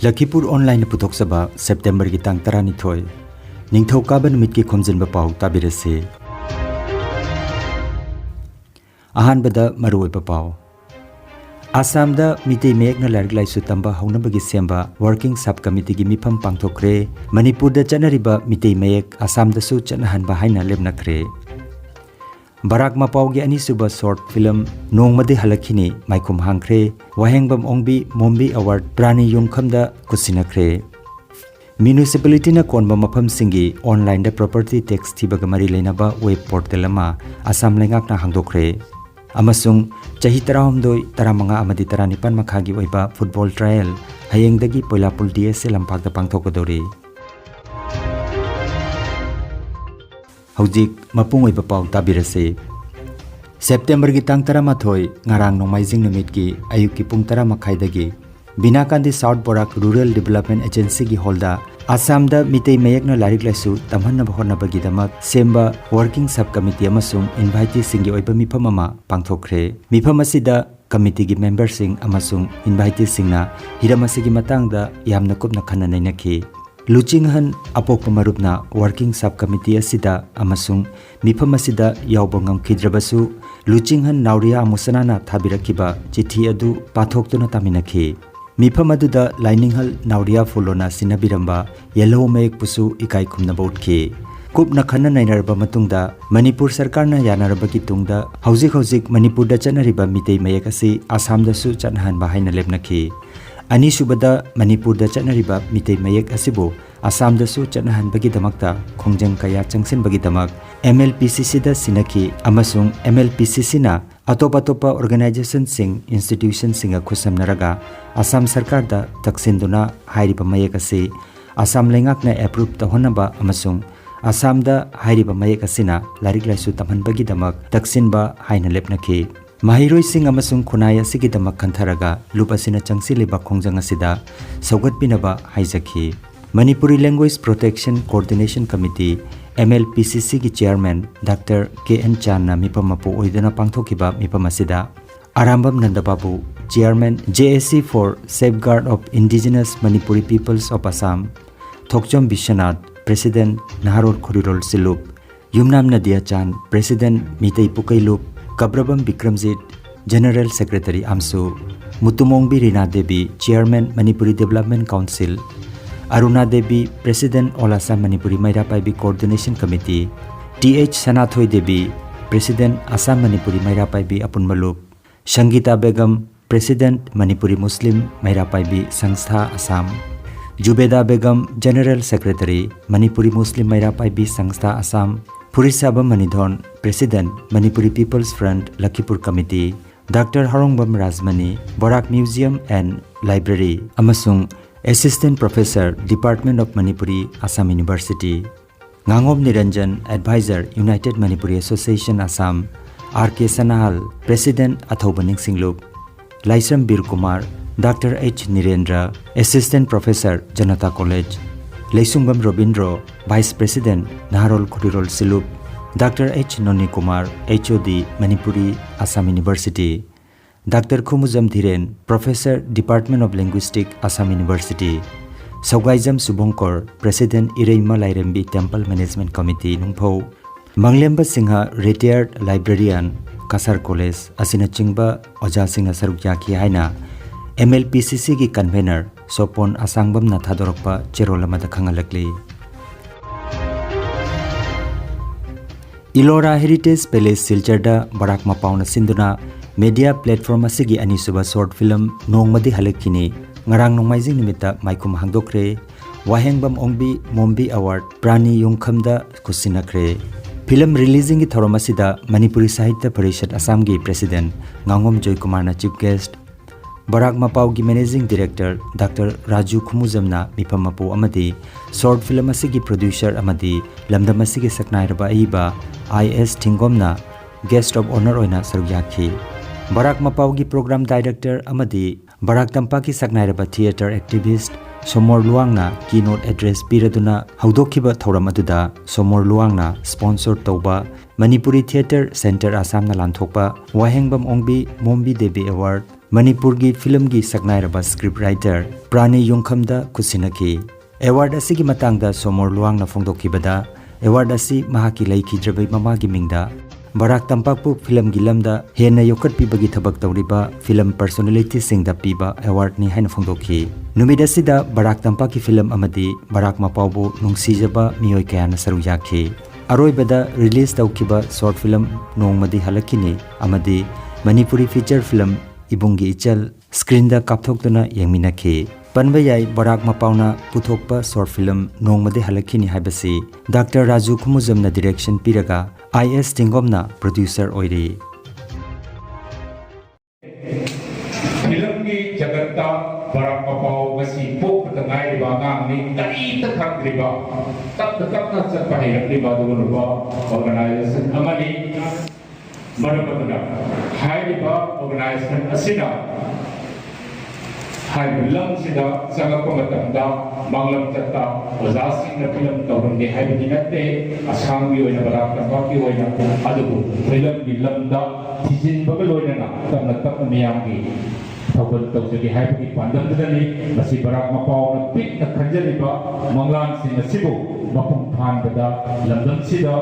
Lakhipuronline putoksaba September ki tang 12 Ningthaukaban numit ki Khomjinba Pao tabirase. Ahanbada maruoiba pao. Assamda mitei meyekna larik laisu tamba haunabagi semba working subcommittee gi mifam pangthokre. Manipurda chanariba mitei meyek Assamda su chanahanba haina lebnakre. Barak Tampak gi ani suba short film nongmadi halakhini maikum hangkre. Wahengbam ongbi mombi award prani yungkhamda kusinakre. Municipality na konba mafam singi online da property tax thibaga mari leinaba web portal ama Assam lengak na hangdokre. Amasung chahi 13 amadi 19 makhagi oiba football trial hayengdagi poilapul DSL lampakda pangthokodori. Haujik mapung oiba pau tabirase. September gi tang 13 ngarang nomaijing numit ki ayuk ki pung 10 makhaidagi Binakandi South Barak Rural Development Agency gi holda Assam da mitei meyekna larik laisu tamhanna bahorna bagidamak semba working subcommittee amasung invitee singi oiba mifam ama pangthokre. Mifam asida committee gi member sing amasung invitee singna hiramasigi matangda yamna kupna khana nainakhi. Luchinghan apokpa marupna working subcommittee asida amasung mifam asida yawba ngamkhidrabasu Luchinghan nauria amusanana thabirakiba chithi adu pathoktuna taminakhi. Mifam aduda Lininghal nauria fulona sinabiramba yellow mayek pusu ikai khumna boutki. Kupna khana nainarba matungda Manipur sarkarna yanarabagi tungda hauzik Manipurda chanariba mitei mayek asi Assamda su chanhanba haina lebnakhi. Ani subada Manipurda chanariba mitei mayek asibu Assamda su chanhanbagi damakta khongjang kaya changsinbagi damak MLPCC da sinakhi amasung MLPCC na atopa organization sing institution singa khusamnaraga Assam sarkar da taksinduna hairiba mayek asi Assam lengak na approve tahonaba amasung Assam da hairiba mayek asina larik laisu tamhanbagi damak taksinba haina lepnakhi. Mahiroi sing amasung khunaya sigi damak kantharaga lupasina changsiliba khongjang asida saugatpinaba haijakhi. Manipuri Language Protection Coordination Committee MLPCC ki chairman Dr. KN Chan na mipamapu oidana pangthokiba mipamasida Arambam Nandababu chairman JSC for Safeguard of Indigenous Manipuri Peoples of Assam Thokchom Bishanath President Naharol Khurirol Silup Yumnam Nadia Chan President Mitei Pukailup Kabrabam Bikramjit General Secretary Amsu Mutumongbi Rina Devi Chairman Manipuri Development Council Aruna Devi President All Assam Manipuri Maira Paibi Coordination Committee TH Sanathoi Devi President Assam Manipuri Maira Paibi Apunmalup Shangita Begum President Manipuri Muslim Maira Paibi Sangstha Assam Jubeda Begum General Secretary Manipuri Muslim Maira Paibi Sangstha Assam Purisaba Manidhon President Manipuri People's Front Lakhipur Committee Dr. Harongbam Rajmani Barak Museum and Library Amasung Assistant Professor Department of Manipuri Assam University Ngangom Niranjan Advisor United Manipuri Association Assam RK Sanahal President Athobaning Singlup Laisam Bir Kumar Dr. H. Nirendra Assistant Professor Janata College Leisungbam Robindro Vice President Naharol Khurirol Silup Dr. H. Noni Kumar HOD Manipuri Assam University Dr. Khumuzam Dhiren Professor Department of Linguistics Assam University Saugaijam Subongkor President Ireima Lairembi Temple Management Committee Nungpho Manglemba Singha Retired Librarian Kasar College Asina Chingba Oja Singha Sarukyaki Haina MLPCC ki Convener Sopon Asangbam na Thadorokpa Cherolamada Khangalakli Ilora Heritage Palace Silcharda Barak Tampak na sinduna media platform asigi ani suba short film nongmadi halakhini ngarang nongmaijing nimita maikum hangdokre wahengbam ongbi mombi award prani yungkhamda kusinakre film releasing gi thoromasida Manipuri Sahitya Parishad Assam gi president Ngangom Joy Kumar na chief guest Barak Tampak gi managing director Dr. Raju Khumuzamna mipamapu amadi short film asigi producer amadi lamdam asigi saknairaba aiba IS Thingomna guest of honor oina sarugyakhi Barak Tampak gi program director amadi Barak Tampak ki saknairaba theater activist Somor Luangna keynote address piraduna haudokhiba thoram aduda Somor Luangna sponsor tauba Manipuri Theatre Center Assam na lanthokpa wahengbam ongbi mombi devi award Manipuri film gi saknairaba script writer Prani Yongkhamda kusinaki award asigi matangda somor luang na phongdokhibada award asi mahaki laikhidrabai mamagi mingda Barak Tampak pu film gi lamda hena yokat pibagi thabak tawriba film personality singda piba award ni haina phongdokhi numida sida Barak Tampak ki film amadi Barak Mapao bu nungsijaba miyoi kayana saru yakhi aroibada release tawkiba short film nongmadi halakini amadi Manipuri feature film Ibungi Ichal screen da kapthoktuna yengminakhi panba yai Barak Mapauna puthokpa short film nongmade halakini haibasi Dr. Raju Khumujamna direction piraga IS Tingomna producer oiri film ki jagata Barak Mapao masi pok tangai riba ngamni tari takhak riba tak na sapai riba duruba organization amani Manipuri Haiba organization asida Haibilang sida sangat pematangda manglam tata wazasing na film tahun di Haibinate asam bioi na Barak Tampak bioi na aduh film bilang da tijin bagaloi na tak meyanggi tahun jadi Haibini pandang tadi masih Barak Mapao na pik na kanjari ba manglan sing nasibu mapung than bada London sida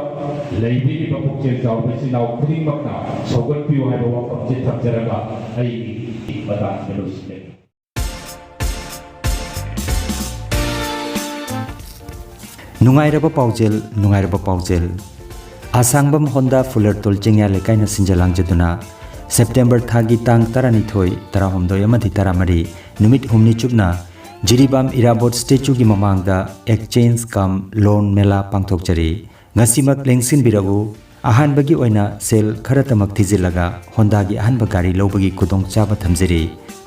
leibi di bapuk cel jauh besi nau kuning makna sogat piu hai bawa objek terjaraga ai badan terus Nungairaba paujel Asangbam Honda Fuller Tolchingya lekaina sinjalang jaduna September thagi tang tarani thoi tarahomdoi amadi taramari numit humni chupna Jiribam Irabot statue gi mamangda exchange kam loan mela pangthokjari ngasimak lengsin biragu ahan bagi oina sel kharatamak thijilaga Honda gi ahan ba gari lobagi kudong chaba thamjari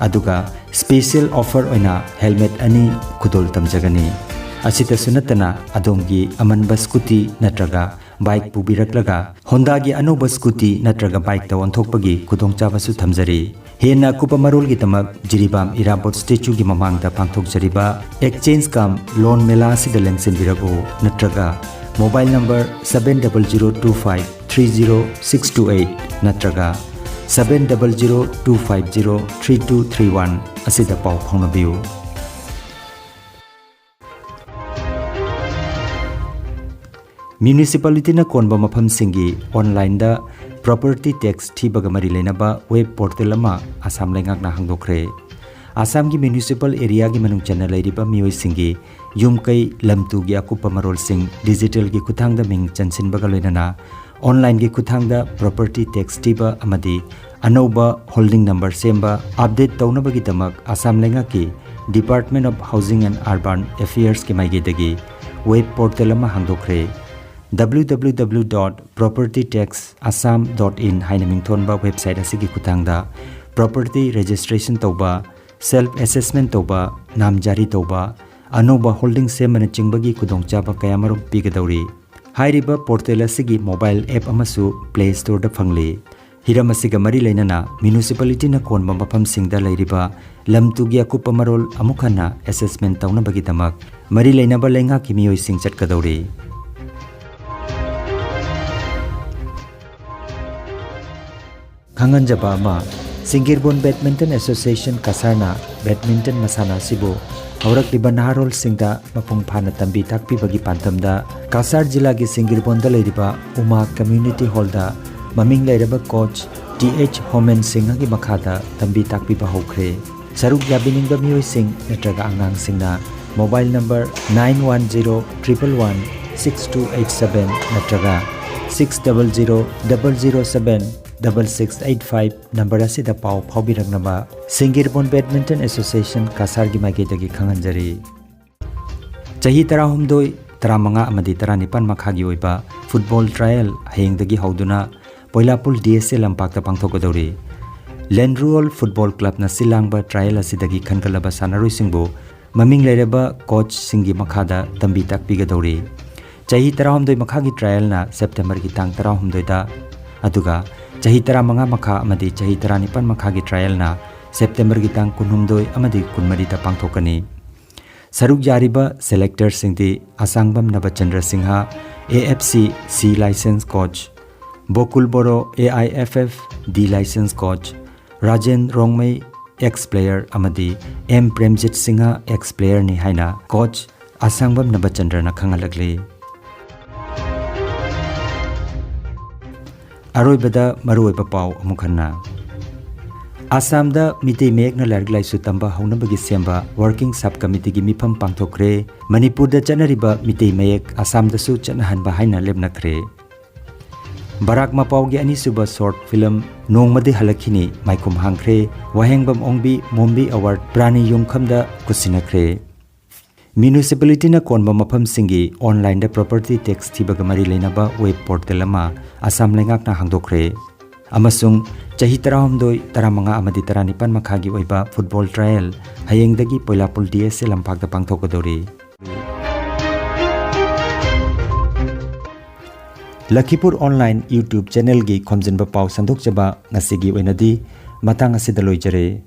aduga special offer oina helmet ani kudol tamjagani asita sunatana adongi amanba scooty natraga bike pubiraklaga Honda gi anuba scooty natraga bike ta onthokpagi kudong chaba su thamjari hena kupa marul gi tamak Jiribam Irabot statue gi mamangda pangthokjariba exchange kam loan mela sida lengsin birago natraga mobile number 7002530628 natraga 7002503231 asida pau phongnabiu Municipality na konba mafam singi online da property tax thibaga mari leinaba web portal ama Assam lengak na hangdokre Assam gi municipal area gi manung chana leiriba mioi singi yum kai lamtu gi akupa marol sing digital gi kuthang da ming chansin baga loinana online gi kuthang da property tax thiba amadi anoba holding number semba update taunaba gi tamak Assam lengak ki Department of Housing and Urban Affairs ki maige dagi web portal ama hangdokre www.propertytaxassam.in haina mingthonba website asigi kuthangda property registration tauba self assessment tauba nam jari tauba anoba holding semana chingbagi kudongchaba kayamarum pigadauri hairiba portal asigi mobile app amasu play store da phangli hiram asiga mari leinana municipality na konba mafam singda leiriba lamtugi akupa marol amukhana assessment tauna bagi tamak mari leinaba lenga kimiyoi sing chatkadauri Khanganja ma Singirbon Badminton Association Kasarna Badminton Masana Sibu Aurak liba naharol singda mapung phana tambi takpi bagi pantamda Kasar jila gi Singirbon da leiriba Uma Community Hall da maming leiraba coach TH Homen Singh gi makhada tambi takpi ba hokre Saruk yabining ba mioi sing natraga angang singna mobile number 9101116287 natraga 6000076685 number asida pau phobiragnaba Singirbon Badminton Association Kasar gi maigedagi khanganjari chahi 13 35 amadi 19 makhagi oiba football trial hayengdagi hauduna poilapul DSL lampakta pangthokodori Landrual Football Club na silangba trial asidagi khankalaba sanaroi singbo maming leiraba coach singi makhada tambi takpigadori chahi 13 makhagi trial na September gi tang 13 da aduga chahi 35 makha amadi chahi 19 makhagi trial na September gi tang 19 amadi 23 da pangthokani saruk yariba selector singdi Asangbam Nabachandra Singha AFC C license coach Bokul Boro AIFF D license coach Rajen Rongmei ex-player amadi M Premjit Singha ex-player ni haina coach Asangbam Nabachandra na khangalagli. Aroibada maruoiba pau amukhanna Assam da mitei mek na larg lai su tamba haunabagi semba working subcommittee gi mifam pangthokre Manipur da chanariba mitei mek Assam da su chanahan ba haina lebnakre Barak Mapau gi ani suba short film Nongmadi Halakhini maikum hangkre wahengbam ongbi Mombi Award Prani Yungkham da kusinakre Municipality na konba mafam singi online da property tax thibaga mari leinaba web portal ama Assam lengak na hangdokre amasung chahi 13 amadi 19 makhagi oiba football trial hayengdagi poilapul DSA lampak da pangthokadori Lakhipuronline YouTube channel gi Khomjinba Pao sandok jaba ngasigi oinadi matang asida loijare